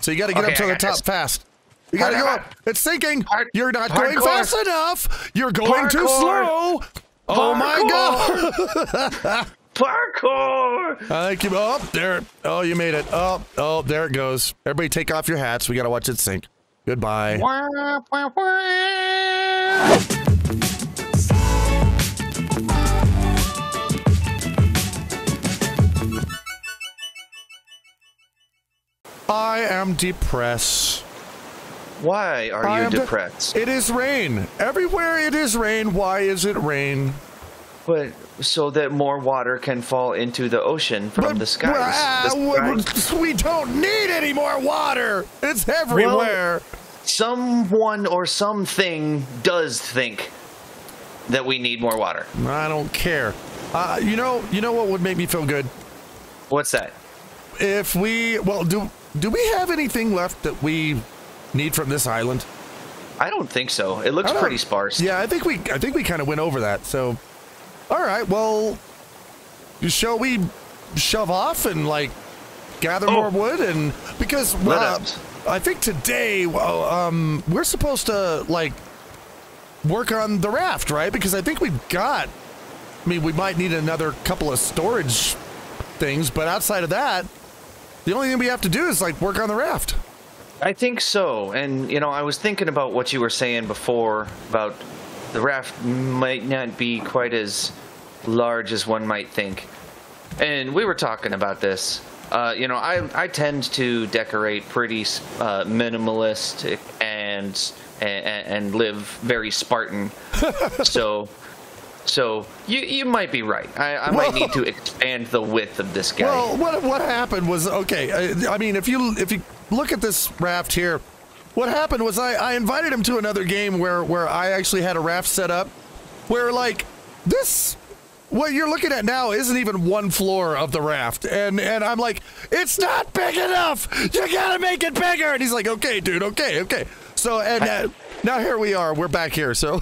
So you got to get up to the top fast. You got to go up. It's sinking. You're not going fast enough. You're going too slow. Oh my God. Parkour. I think you up there. Oh, you made it. Oh, there it goes. Everybody take off your hats. We got to watch it sink. Goodbye. I am depressed. Why are you depressed? It is rain. Everywhere it is rain. Why is it rain? But so that more water can fall into the ocean from the skies. We don't need any more water. It's everywhere. Well, someone or something does think that we need more water. I don't care. You know what would make me feel good? What's that? If we, well, do we have anything left that we need from this island? I don't think so. It looks pretty sparse. Yeah, I think we kind of went over that. So, all right. Well, shall we shove off and like gather more wood? And because I think today we're supposed to like work on the raft, right? Because I think we've got. I mean, we might need another couple of storage things, but outside of that, the only thing we have to do is like work on the raft. I think so. And, you know, I was thinking about what you were saying before about the raft might not be quite as large as one might think. And we were talking about this. You know, I tend to decorate pretty minimalistic and live very Spartan. So you might be right. I might need to expand the width of this guy. Well, what happened was, okay, I mean, if you look at this raft here, what happened was I invited him to another game where I actually had a raft set up where like this, what you're looking at now isn't even one floor of the raft. And I'm like, it's not big enough. You gotta make it bigger. And he's like, okay, dude, okay. So, now here we are. We're back here. So,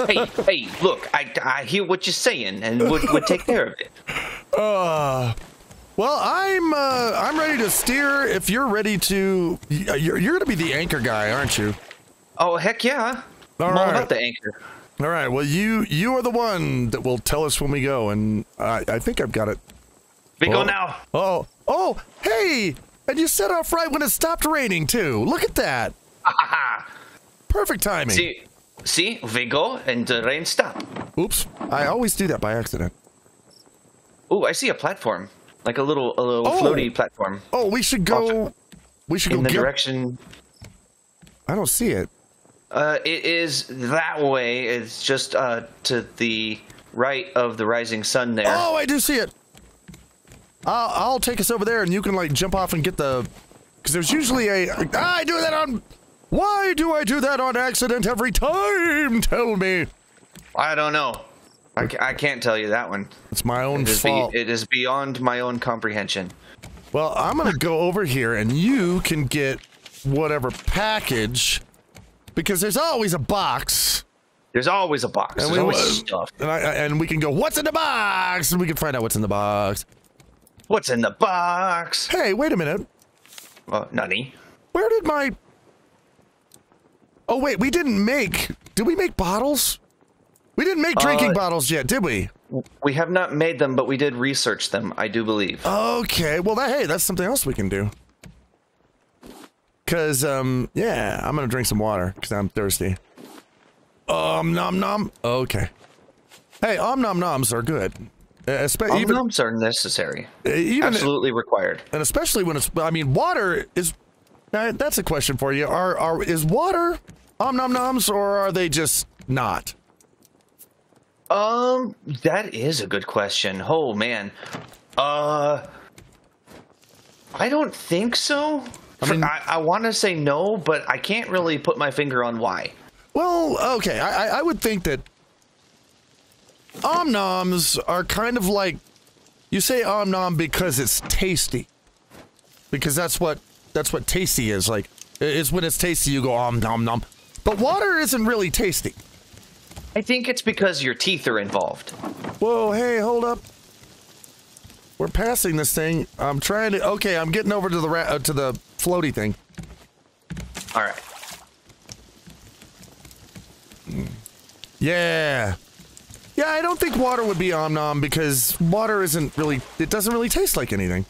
hey, look, I hear what you're saying, and we'll take care of it. Well, I'm ready to steer. If you're ready to, you're going to be the anchor guy, aren't you? Oh, heck yeah! I'm all about the anchor. All right. Well, you are the one that will tell us when we go, and I think I've got it. We go now. Oh, hey! And you set off right when it stopped raining too. Look at that. Perfect timing. See, we go and the rain stop. Oops, I always do that by accident. Oh, I see a platform, like a little floaty platform. Oh, we should go. In the direction. I don't see it. It is that way. It's just to the right of the rising sun there. Oh, I do see it. I'll take us over there, and you can like jump off and get the. Because there's usually I do that on. Why do I do that on accident every time? Tell me. I don't know. I can't tell you that one. It's my own fault. It is beyond my own comprehension. Well, I'm going to go over here, and you can get whatever package, because there's always a box. There's always a box. There's always stuff. And we can go, what's in the box? And we can find out what's in the box. What's in the box? Hey, wait a minute. Nani? Where did my... Oh, wait, we didn't make... Did we make bottles? We didn't make drinking bottles yet, did we? We have not made them, but we did research them, I do believe. Okay, well, hey, that's something else we can do. Because, yeah, I'm going to drink some water, because I'm thirsty. Nom nom. Okay. Hey, nom noms are good. Noms are necessary. Absolutely required. And especially when it's, I mean, water is... that's a question for you. Is water nom noms, or are they just not? That is a good question. Oh, man. I don't think so. I want to say no, but I can't really put my finger on why. Well, okay. I would think that noms are kind of like, you say nom because it's tasty. Because that's what tasty is. Like, it's when it's tasty, you go nom nom. But water isn't really tasty. I think it's because your teeth are involved. Whoa, hey, hold up. We're passing this thing. I'm trying to... Okay, I'm getting over to the floaty thing. All right. Yeah. Yeah, I don't think water would be Om-Nom because water isn't really, it doesn't really taste like anything.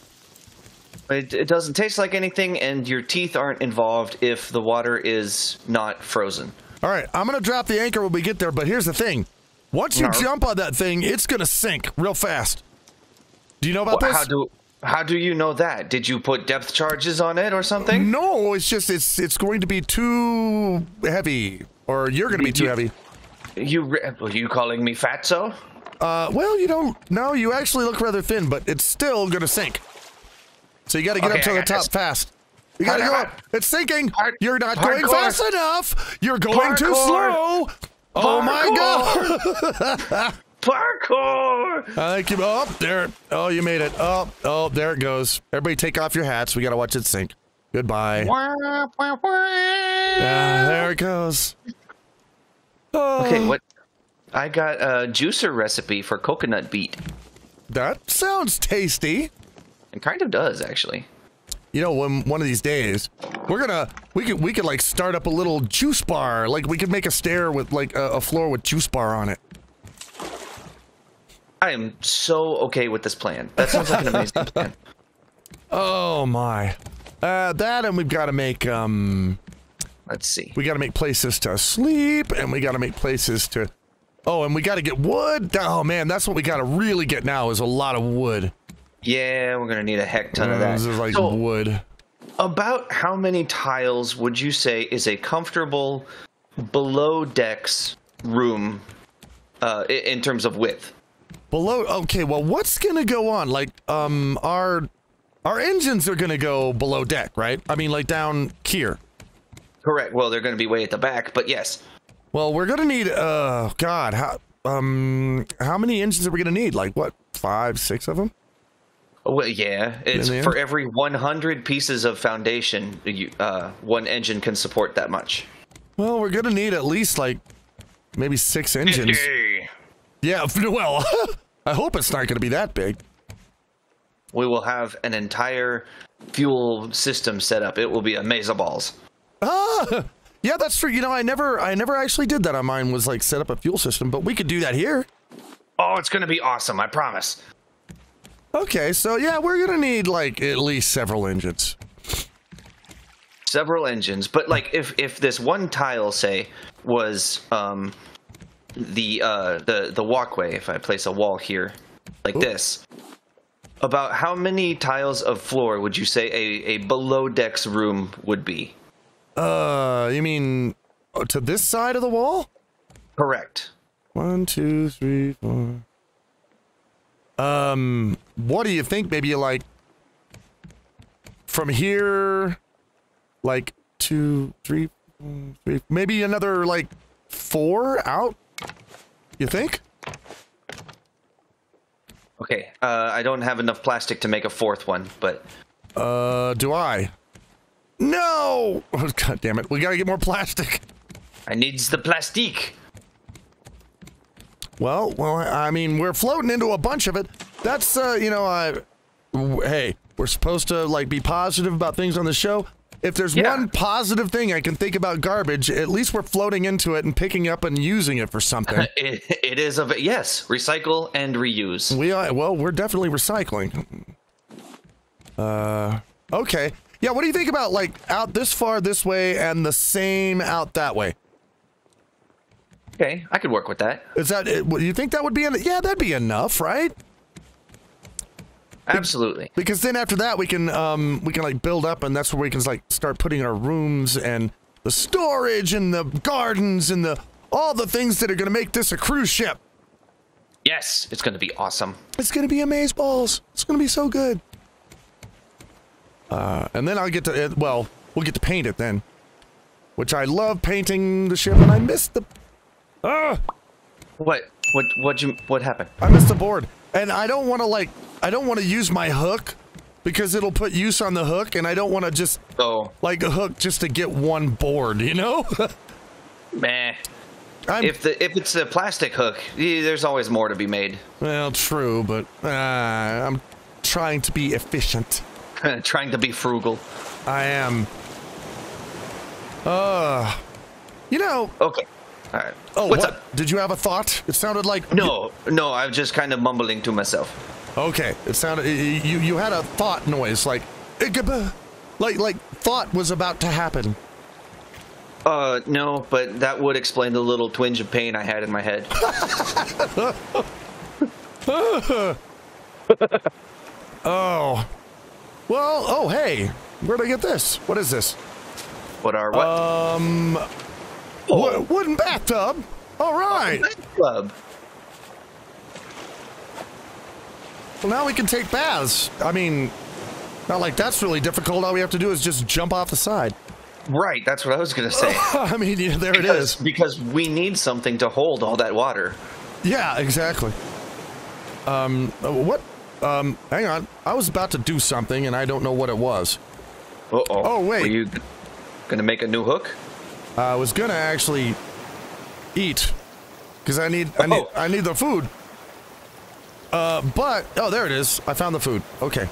It doesn't taste like anything, and your teeth aren't involved if the water is not frozen. All right, I'm going to drop the anchor when we get there, but here's the thing. Once you jump on that thing, it's going to sink real fast. Do you know about this? How do you know that? Did you put depth charges on it or something? No, it's just, it's going to be too heavy, or you're going to be too heavy. Are you calling me fatso? Well, you don't, no, you actually look rather thin, but it's still going to sink. So you got to get up to the top fast. You got to go up. It's sinking. You're not going fast enough. You're going too slow. Oh my God. Parkour. I think you up there. Oh, you made it. Oh, there it goes. Everybody take off your hats. We got to watch it sink. Goodbye. There it goes. Oh. Okay, what? I got a juicer recipe for coconut beet. That sounds tasty. It kind of does, actually. You know, one of these days, we could like start up a little juice bar. Like we could make a stair with like a floor with juice bar on it. I am so okay with this plan. That sounds like an amazing plan. Oh my. That and we've got to make let's see. We got to make places to sleep, and we got to make places to. Oh, and we got to get wood. Oh man, that's what we got to really get now is a lot of wood. Yeah, we're gonna need a heck ton of that. This is like wood. About how many tiles would you say is a comfortable below decks room in terms of width? Below, okay, well, what's gonna go on? Like, our engines are gonna go below deck, right? I mean, like down here. Correct. Well, they're gonna be way at the back, but yes. Well, we're gonna need, God, how many engines are we gonna need? Like, what, 5, 6 of them? Well, yeah, it's for every 100 pieces of foundation, one engine can support that much. Well, we're gonna need at least like maybe 6 engines. 50. Yeah, well, I hope it's not gonna be that big. We will have an entire fuel system set up. It will be amazeballs. Ah, yeah, that's true. You know, I never actually did that on mine. Was like set up a fuel system, but we could do that here. Oh, it's gonna be awesome! I promise. Okay, so yeah, we're gonna need like at least several engines. Several engines, but like if this one tile, say, was the walkway, if I place a wall here, like this, about how many tiles of floor would you say a below decks room would be? You mean to this side of the wall? Correct. 1, 2, 3, 4. What do you think? Maybe like from here, like 2, 3, 4, 3, maybe another like 4 out? You think? Okay, I don't have enough plastic to make a 4th one, but... Do I? No! Oh, God damn it, we gotta get more plastic. I needs the plastique. Well, I mean, we're floating into a bunch of it. That's, you know, hey, we're supposed to, like, be positive about things on the show. If there's one positive thing I can think about garbage, at least we're floating into it and picking up and using it for something. It is yes, recycle and reuse. Well, we're definitely recycling. Okay. Yeah, what do you think about, like, out this far this way and the same out that way? Okay, I could work with that. Is that, you think that would be, yeah, that'd be enough, right? Absolutely. Because then after that we can like build up, and that's where we can like start putting our rooms and the storage and the gardens and all the things that are going to make this a cruise ship. Yes, it's going to be awesome. It's going to be amazeballs. It's going to be so good. And then I'll get to, well, we'll get to paint it then. Which I love painting the ship, and I missed the... What happened? I missed the board. And I don't want to, like, I don't want to use my hook, because it'll put use on the hook, and I don't want to just, like, a hook just to get one board, you know? Meh. If it's a plastic hook, there's always more to be made. Well, true, but I'm trying to be efficient. Trying to be frugal. I am. You know. Okay. All right. Oh, What's what? up? Did you have a thought? It sounded like No, I was just kind of mumbling to myself. Okay, it sounded you had a thought noise like thought was about to happen. No, but that would explain the little twinge of pain I had in my head. Oh. Well, oh hey, where'd I get this? What is this? What are what? Wooden bathtub. All right. Club. Well, now we can take baths. I mean, not like that's really difficult. All we have to do is just jump off the side. Right, that's what I was gonna say. I mean, yeah, there it is. Because we need something to hold all that water. Yeah, exactly. What? Hang on. I was about to do something, and I don't know what it was. Uh-oh. Oh, wait. Were you gonna make a new hook? I was gonna actually eat, because I need the food. But oh, there it is. I found the food. Okay.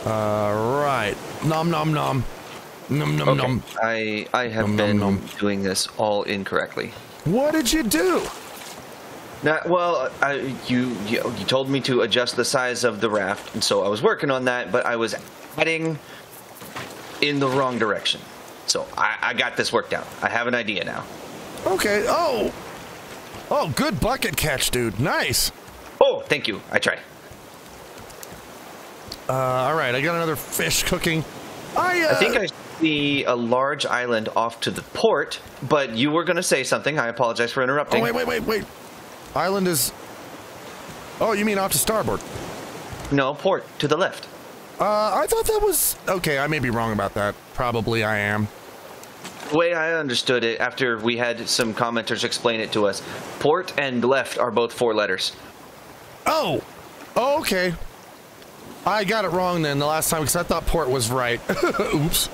Right. Nom nom nom. Nom nom Okay. nom. I have Nom, nom, been nom. doing this all incorrectly. What did you do? Now, well, you told me to adjust the size of the raft, and so I was working on that, but I was heading in the wrong direction. So I got this worked out. I have an idea now. Okay. Oh. Oh, good bucket catch, dude. Nice. Oh, thank you. I try. All right. I got another fish cooking. I think I see a large island off to the port, but you were going to say something. I apologize for interrupting. Oh, wait. Island is... Oh, you mean off to starboard? No, port, to the left. I thought that was... Okay, I may be wrong about that. Probably I am. The way I understood it, after we had some commenters explain it to us, port and left are both 4 letters. Oh! Okay. I got it wrong then the last time because I thought port was right. Oops.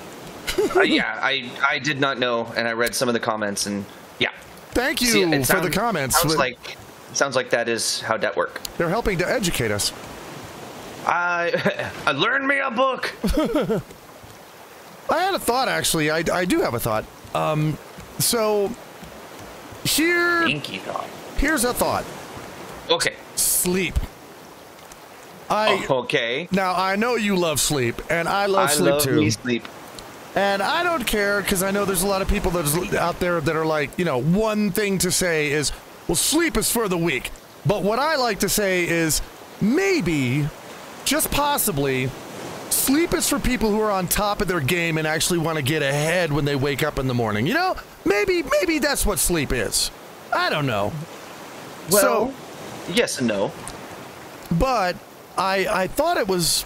Yeah, I did not know, and I read some of the comments, and yeah. Thank you See, for the comments. Sounds like that is how that work. They're helping to educate us. I learned me a book. I had a thought, actually. I do have a thought. So Inky thought. here's a thought. Okay. Sleep. Okay. Now, I know you love sleep, and I love sleep love too. Me sleep. And I don't care, because I know there's a lot of people that's out there that are like, you know, one thing to say is, well, sleep is for the weak. But what I like to say is, maybe, just possibly, sleep is for people who are on top of their game and actually want to get ahead when they wake up in the morning. You know, maybe that's what sleep is. I don't know. Well, yes and no. But I thought it was...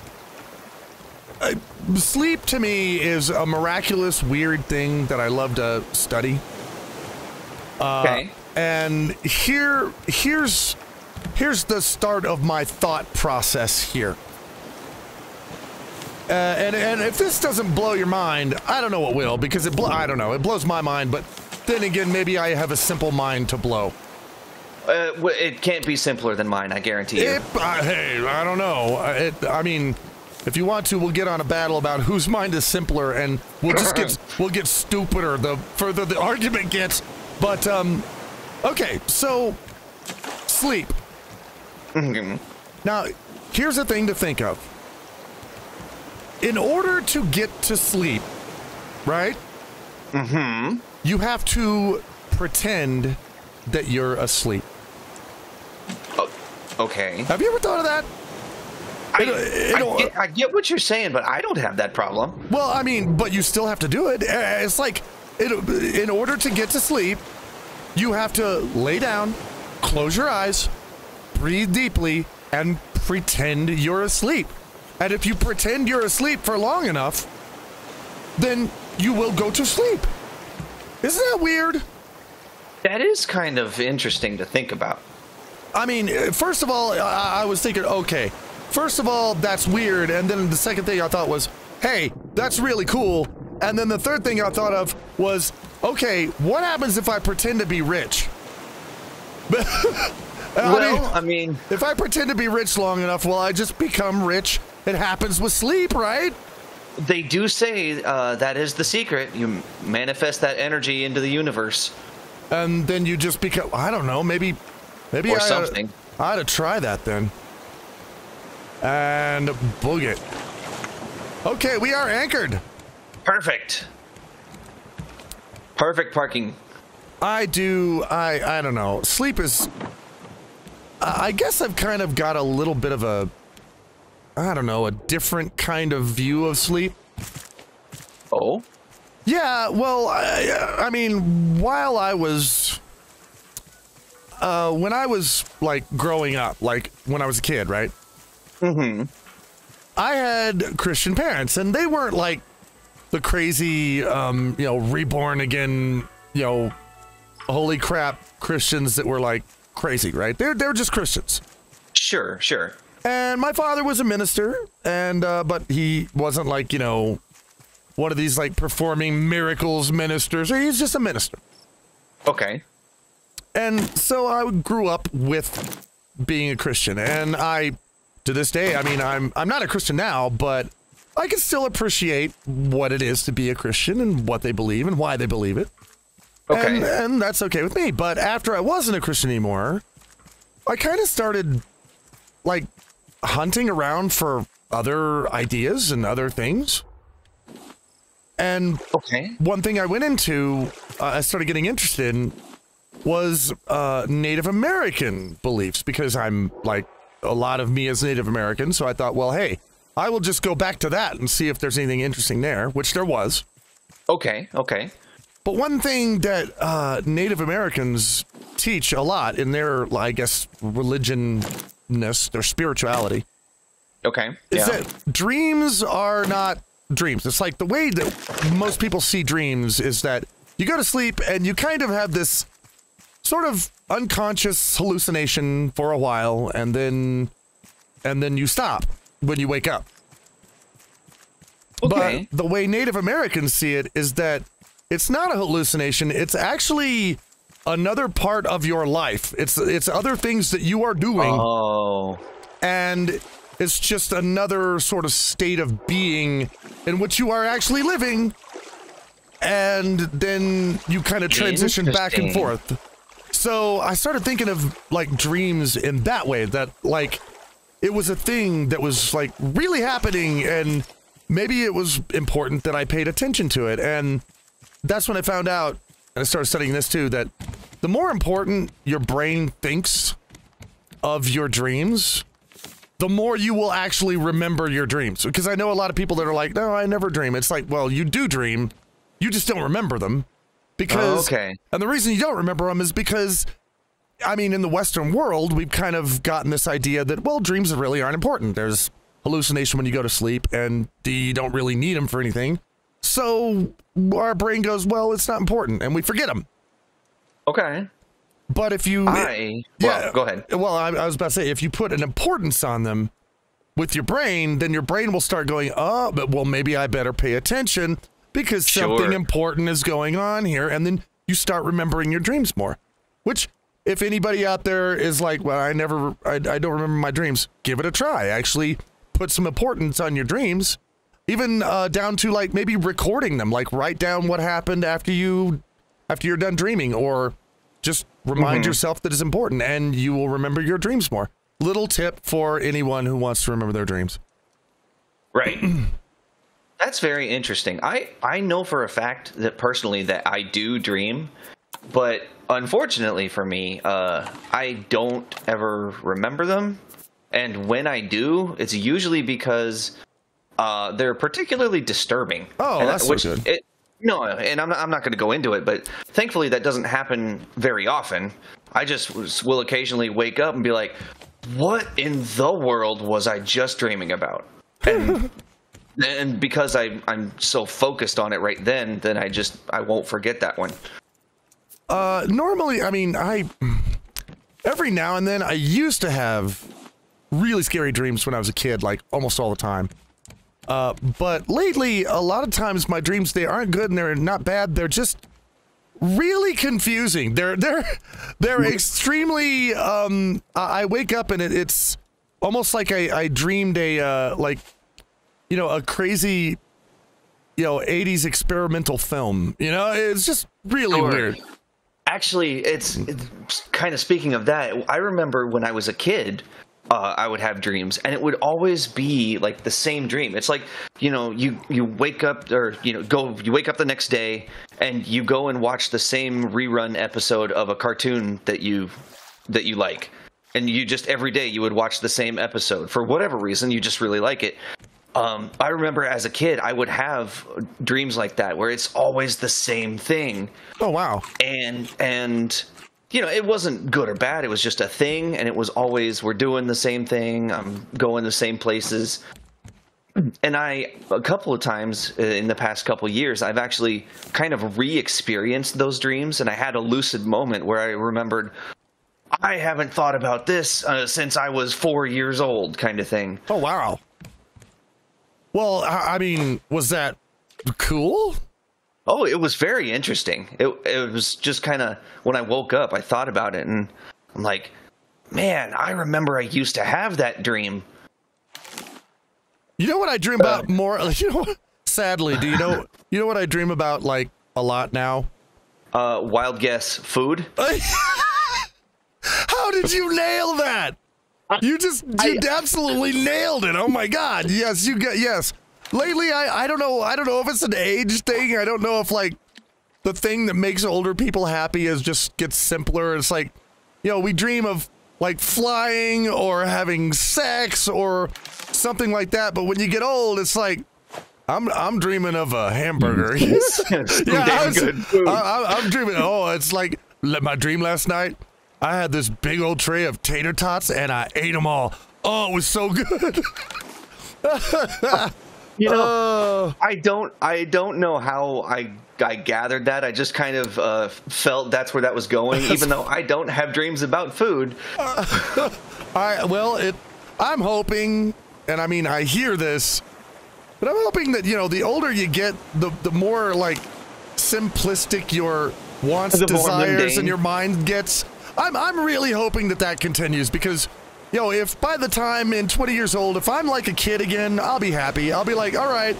sleep to me is a miraculous, weird thing that I love to study. Okay. And here's the start of my thought process here. And if this doesn't blow your mind, I don't know what will, because I don't know, it blows my mind, but then again, maybe I have a simple mind to blow. It can't be simpler than mine, I guarantee you. Hey, I don't know. I mean, if you want to, we'll get on a battle about whose mind is simpler, and we'll get stupider the further the argument gets. But okay, so sleep. Now, here's the thing to think of. In order to get to sleep, right? Mm-hmm. You have to pretend that you're asleep. Okay. Have you ever thought of that? I get what you're saying, but I don't have that problem. Well, I mean, but you still have to do it. It's like, in order to get to sleep, you have to lay down, close your eyes, breathe deeply, and pretend you're asleep. And if you pretend you're asleep for long enough, then you will go to sleep. Isn't that weird? That is kind of interesting to think about. I mean, first of all, I was thinking, okay, first of all, that's weird. And then the second thing I thought was, hey, that's really cool. And then the third thing I thought of was, okay, what happens if I pretend to be rich? I mean, if I pretend to be rich long enough, will I just become rich? It happens with sleep, right? They do say that is the secret. You manifest that energy into the universe. And then you just become, I don't know, maybe or something. I ought to try that then. And boog it. Okay, we are anchored. Perfect. Perfect parking. I don't know. Sleep is, I guess I've kind of got a little bit of a, I don't know, a different kind of view of sleep. Oh? Yeah, well, I mean, while I was, when I was, like, growing up, like, when I was a kid, right? Mm-hmm. I had Christian parents, and they weren't, like, the crazy, reborn again, holy crap Christians that were, like, crazy, right? They're just Christians. Sure. And my father was a minister, and, but he wasn't, like, one of these like performing miracles ministers. He's just a minister. Okay. And so I grew up with being a Christian, and to this day, I mean, I'm not a Christian now, but I can still appreciate what it is to be a Christian and what they believe and why they believe it. Okay. And that's okay with me. But after I wasn't a Christian anymore, I kind of started like hunting around for other ideas and other things. And one thing I went into, I started getting interested in, was Native American beliefs, because I'm like a lot of me is Native American. So I thought, well, hey, I will just go back to that and see if there's anything interesting there, which there was. Okay. But one thing that Native Americans teach a lot in their, I guess, religionness, their spirituality, is that dreams are not dreams. It's like the way that most people see dreams is that you go to sleep and you kind of have this sort of unconscious hallucination for a while, and then you stop when you wake up. Okay. But the way Native Americans see it is that it's not a hallucination. It's actually another part of your life. It's other things that you are doing. Oh. And it's just another sort of state of being in which you are actually living, and then you kind of transition back and forth. So I started thinking of like dreams in that way, that like it was a thing that was like really happening, and maybe it was important that I paid attention to it. And that's when I found out, and I started studying this too, that the more important your brain thinks of your dreams, the more you will actually remember your dreams. Because I know a lot of people that are like, no, I never dream. It's like, well, you do dream, you just don't remember them. Because, and the reason you don't remember them is because, I mean, in the Western world, we've kind of gotten this idea that, well, dreams really aren't important. There's hallucination when you go to sleep, and you don't really need them for anything. So our brain goes, well, it's not important, and we forget them. Okay. But if you... go ahead. Well, I was about to say, if you put an importance on them with your brain, then your brain will start going, oh, but well, maybe I better pay attention because something important is going on here. And then you start remembering your dreams more. Which, if anybody out there is like, well, I don't remember my dreams, give it a try. Actually put some importance on your dreams, even down to like maybe recording them, like write down what happened after you're done dreaming, or just remind yourself that it's important, and you will remember your dreams more. Little tip for anyone who wants to remember their dreams. Right. That's very interesting. I know for a fact that personally that I do dream, but unfortunately for me, I don't ever remember them. And when I do, it's usually because they're particularly disturbing. Oh, that's so good. No, and I'm not going to go into it, but thankfully that doesn't happen very often. I just will occasionally wake up and be like, what in the world was I just dreaming about? And because I'm so focused on it right then I won't forget that one. Normally, I mean, every now and then I used to have really scary dreams when I was a kid, like almost all the time. But lately, a lot of times my dreams, they aren't good and they're not bad. They're just really confusing. They're extremely, I wake up and it's almost like I dreamed a crazy 80s experimental film. It's just really weird. Actually, it's kind of, speaking of that, I remember when I was a kid, I would have dreams, and it would always be like the same dream. It's like, you wake up, or you wake up the next day and you go and watch the same rerun episode of a cartoon that you like. And you just, every day you would watch the same episode for whatever reason, you just really like it. I remember as a kid, I would have dreams like that where it's always the same thing. Oh, wow. And it wasn't good or bad. It was just a thing. And it was always, we're doing the same thing. I'm going the same places. And a couple of times in the past couple of years, I've actually kind of re-experienced those dreams. And I had a lucid moment where I remembered, I haven't thought about this since I was 4 years old, kind of thing. Oh, wow. Well, I mean, was that cool? Oh, it was very interesting. It was just kind of, when I woke up, I thought about it, and I'm like, man, I remember I used to have that dream. You know what I dream about more? Sadly, do you know what I dream about, like, a lot now? Wild guess, food. How did you nail that? You absolutely nailed it. Oh my God. Yes, yes. Lately, I don't know if it's an age thing. I don't know if, like, the thing that makes older people happy gets simpler. It's like, we dream of, like, flying or having sex or something like that. But when you get old, it's like, I'm dreaming of a hamburger. I'm dreaming. Oh, it's like my dream last night. I had this big old tray of tater tots, and I ate them all. Oh, it was so good. I don't know how I gathered that. I just kind of felt that's where that was going, even though I don't have dreams about food. I'm hoping, and I mean, I hear this, but I'm hoping that, the older you get, the more, like, simplistic your wants, desires, and your mind gets. I'm really hoping that continues, because, if by the time in 20 years old, if I'm like a kid again, I'll be happy. I'll be like, all right,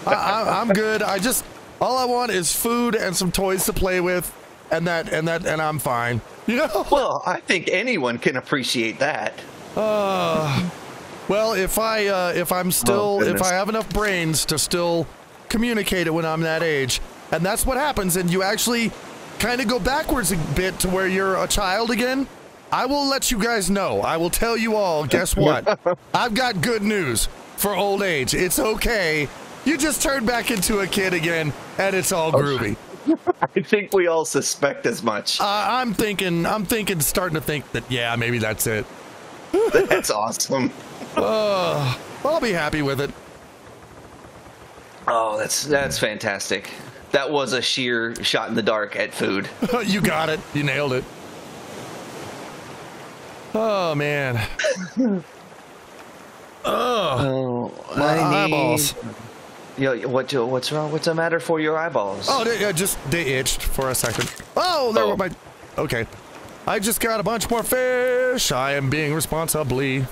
I'm good. All I want is food and some toys to play with, and I'm fine. Well, I think anyone can appreciate that. Well, if I have enough brains to still communicate it when I'm that age, and that's what happens, and you actually kind of go backwards a bit to where you're a child again, I will let you guys know. I will tell you all, guess what? I've got good news for old age. It's okay. You just turned back into a kid again, and it's all groovy. I think we all suspect as much. I'm starting to think that, yeah, maybe that's it. That's awesome. I'll be happy with it. Oh, that's fantastic. That was a sheer shot in the dark at food. You got it. You nailed it. Oh, man. My eyeballs. What's wrong? What's the matter for your eyeballs? Oh, they itched for a second. Oh, there were my... Okay. I just got a bunch more fish. I am being responsibly.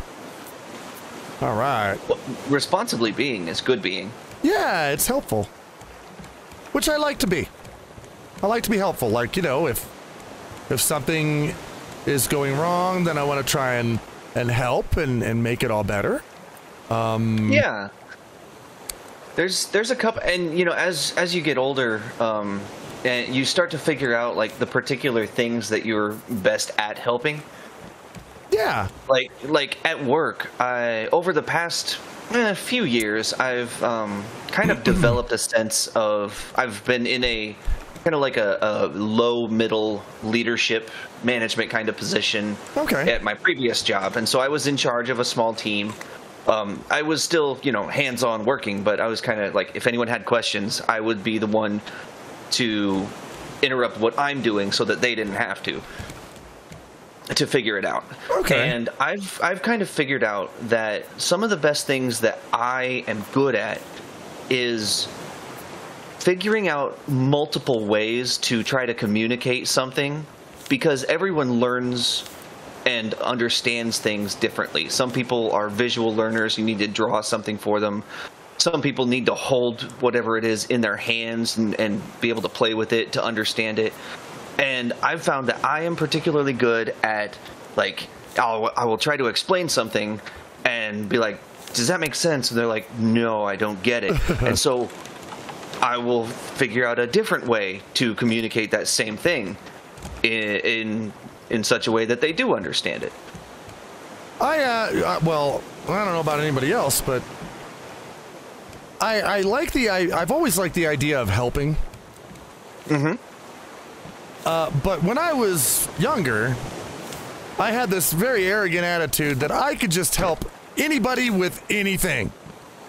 All right. Well, responsibly being is good being. Yeah, it's helpful. Which I like to be. I like to be helpful. Like, if something is going wrong, then I want to try and help and make it all better. Yeah. There's a couple, and as you get older, and you start to figure out, like, the particular things that you're best at helping. Yeah. Like at work, over the past few years, I've kind of developed a sense of, I've been in a kind of like a low middle leadership management kind of position at my previous job, and so I was in charge of a small team. I was still, hands-on working, but I was kind of like, if anyone had questions, I would be the one to interrupt what I'm doing so that they didn't have to figure it out. Okay. And I've kind of figured out that some of the best things that I am good at is figuring out multiple ways to try to communicate something, because everyone learns and understands things differently. Some people are visual learners. You need to draw something for them. some people need to hold whatever it is in their hands and be able to play with it to understand it. And I've found that I am particularly good at, like, I will try to explain something and be like, does that make sense? And they're like, no, I don't get it. And so I will figure out a different way to communicate that same thing in such a way that they do understand it. Well, I don't know about anybody else, but I've always liked the idea of helping. Mm-hmm. But when I was younger, I had this very arrogant attitude that I could just help anybody with anything.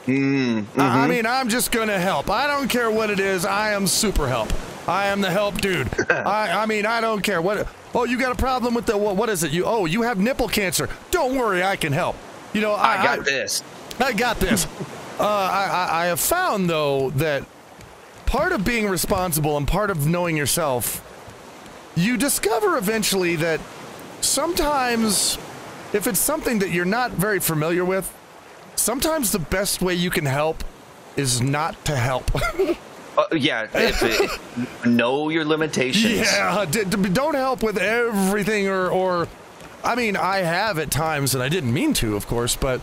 Mm-hmm. I mean, I'm just gonna help. I don't care what it is. I am super help. I am the help dude. I mean, I don't care what. Oh, you got a problem with the what is it? You have nipple cancer. Don't worry, I can help. You know, I got this. I got this. I have found though that part of being responsible and part of knowing yourself, you discover eventually that sometimes if it's something that you're not very familiar with, sometimes the best way you can help is not to help. Yeah, know your limitations. Yeah, don't help with everything or I mean, I have at times, and I didn't mean to, of course, but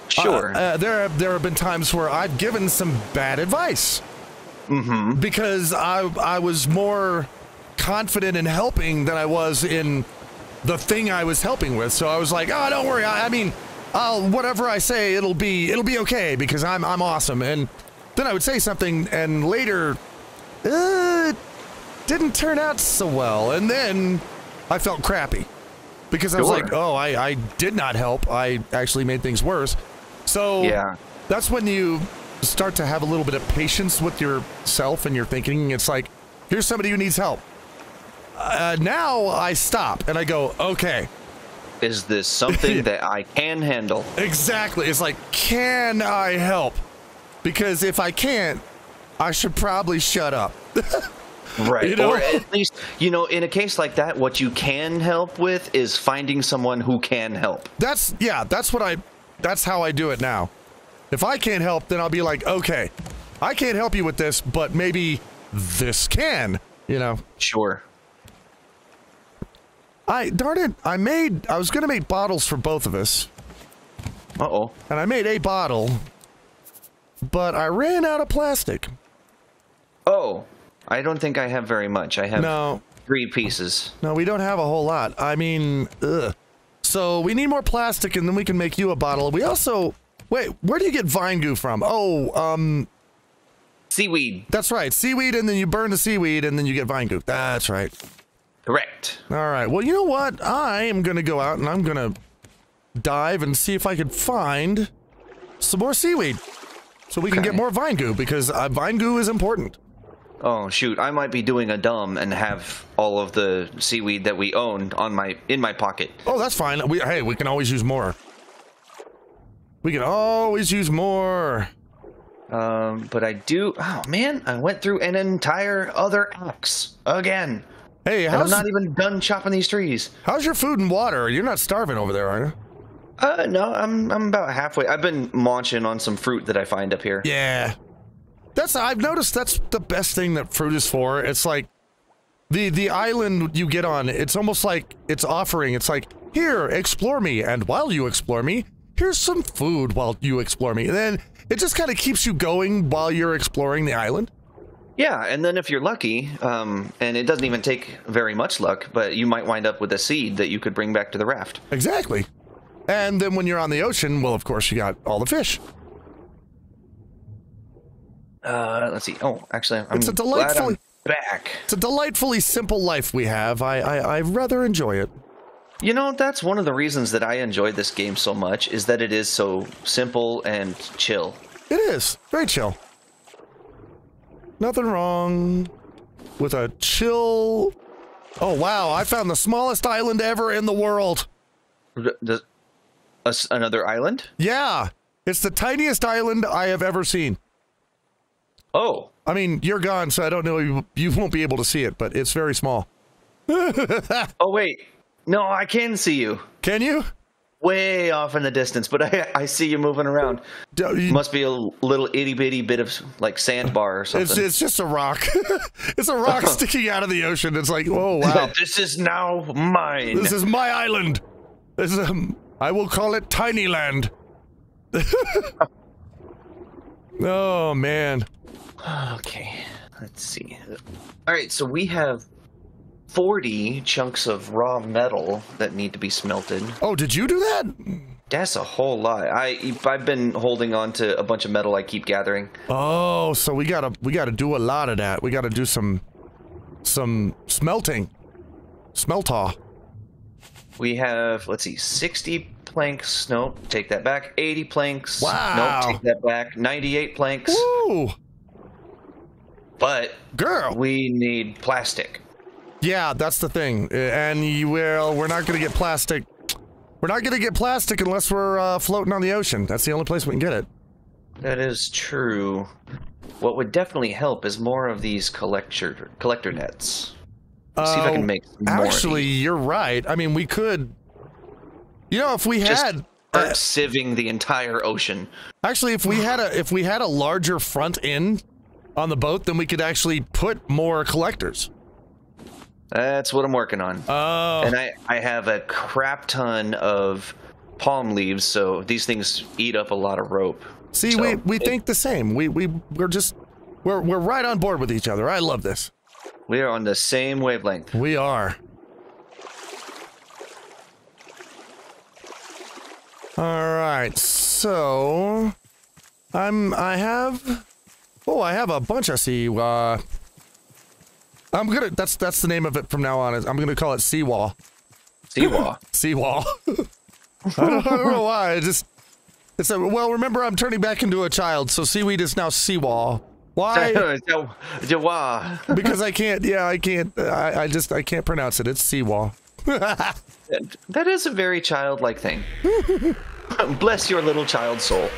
sure. There have been times where I've given some bad advice. Mm-hmm. Because I was more confident in helping than I was in the thing I was helping with. So I was like, oh, don't worry. I mean, whatever I say, it'll be okay because I'm awesome. And then I would say something, and later, it didn't turn out so well. And then I felt crappy because I was like, oh, I did not help. I actually made things worse. So yeah, that's when you start to have a little bit of patience with yourself and your thinking. It's like, here's somebody who needs help. Now I stop and I go, okay. Is this something that I can handle? Exactly. It's like, can I help? Because if I can't, I should probably shut up. Right. You know? Or at least, you know, in a case like that, what you can help with is finding someone who can help. That's how I do it now. If I can't help, then I'll be like, okay, I can't help you with this, but maybe this can, you know? Sure. Darn it, I was going to make bottles for both of us. Uh-oh. And I made a bottle, but I ran out of plastic. Oh, I don't think I have very much. I have 3 pieces. No, we don't have a whole lot. I mean, ugh. So we need more plastic, and then we can make you a bottle. We also... Wait, where do you get vine goo from? Oh, seaweed. That's right, seaweed, and then you burn the seaweed, and then you get vine goo. That's right. Correct. All right, well, you know what? I am going to go out, and I'm going to dive and see if I can find some more seaweed. So we can get more vine goo, because vine goo is important. Oh, shoot. I might be doing a dumb and have all of the seaweed that we own in my pocket. Oh, that's fine. Hey, we can always use more. We can always use more. But I do... Oh, man, I went through an entire other axe again. Hey, I'm not even done chopping these trees. How's your food and water? You're not starving over there, are you? No, I'm about halfway. I've been munching on some fruit that I find up here. Yeah. I've noticed that's the best thing that fruit is for. It's like the island you get on, it's almost like it's offering. It's like, here, explore me, and while you explore me, here's some food while you explore me. And then it just kind of keeps you going while you're exploring the island. Yeah, and then if you're lucky, and it doesn't even take very much luck, but you might wind up with a seed that you could bring back to the raft. Exactly. And then when you're on the ocean, well, of course, you got all the fish. Let's see. Oh, actually, I'm glad I'm back. It's a delightfully simple life we have. I rather enjoy it. You know, that's one of the reasons that I enjoy this game so much, is that it is so simple and chill. It is. Very chill. Nothing wrong with a chill... Oh, wow, I found the smallest island ever in the world. Another island? Yeah, it's the tiniest island I have ever seen. Oh. I mean, you're gone, so I don't know, you won't be able to see it, but it's very small. Oh, wait. No, I can see you. Can you? way off in the distance, but I see you moving around. Must be a little itty bitty bit of like sandbar or something. It's just a rock. It's a rock sticking out of the ocean. It's like, oh wow, this is now mine. This is my island. This is I will call it Tiny Land. Oh man. Okay, let's see. All right, so we have 40 chunks of raw metal that need to be smelted. Oh, did you do that? That's a whole lot. I've been holding on to a bunch of metal I keep gathering. Oh, so we gotta do a lot of that. We gotta do some smelting. Smeltaw. We have, let's see, 60 planks. Nope, take that back. 80 planks. Wow. Nope, take that back. 98 planks. Woo! But girl, we need plastic. Yeah, that's the thing. And we're not gonna get plastic. We're not gonna get plastic unless we're floating on the ocean. That's the only place we can get it. That is true. What would definitely help is more of these collector nets. See if I can make more. Actually, you're right. I mean, we could. You know, if we had start sieving the entire ocean. Actually, if we had a larger front end on the boat, then we could actually put more collectors. That's what I'm working on. Oh. And I have a crap ton of palm leaves, so these things eat up a lot of rope. See, so we think the same. We're right on board with each other. I love this. We are on the same wavelength. We are. All right. So I have a bunch of seawall. That's the name of it from now on. I'm gonna call it seawall. Seawall. Seawall. I don't know why. Well, remember I'm turning back into a child, so seaweed is now seawall. Why? Because I can't. Yeah, I can't. I can't pronounce it. It's seawall. That is a very childlike thing. Bless your little child soul.